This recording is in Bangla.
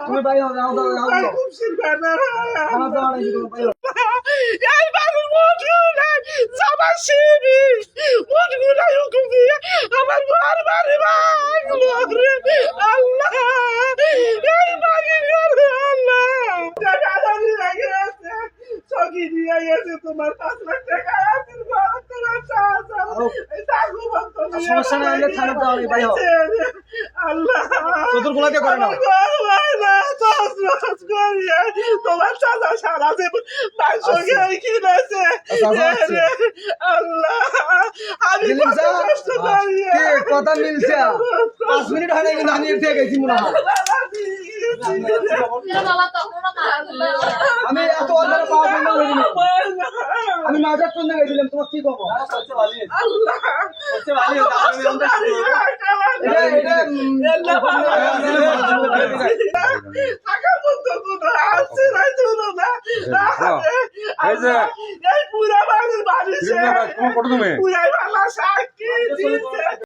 তুমি ভাই হও যাও যাও যাও আমার ঘর বাড়ি ভাঙলো রে আল্লাহ এই বাড়ি ঘরে আল্লাহ টাকা দাবি লাগে আছে সগি দিয়ে গেছে তোমার 5 লাখ টাকা আছে তোমার সাহায্য এই টাকা বন্ধ সমস্যা না হলে থানা দাও ভাই হও আল্লাহ চতুর গোলাকে করে নাও না তোস করিয়া তোমার চাচা সারা জীবন মাংস খেয়ে কিনেছে আল্লাহ আমি কষ্ট করি কথা মিলছে 5 মিনিট হয় না কিন্তু আমি এর থেকে গেছি মনে হয় আমি এত অল্প পাওয়া বন্ধ করে দিলাম আমি মাজার জন্য গেছিলাম তোমার কি কব আল্লাহ সবচেয়ে ভালো আমি আমরা টাকা বন্ধ করে আসছে না চলো না এই যে এই পুরা বাড়ি বাড়ি পুরাই ভালো সাক্ষী দিচ্ছে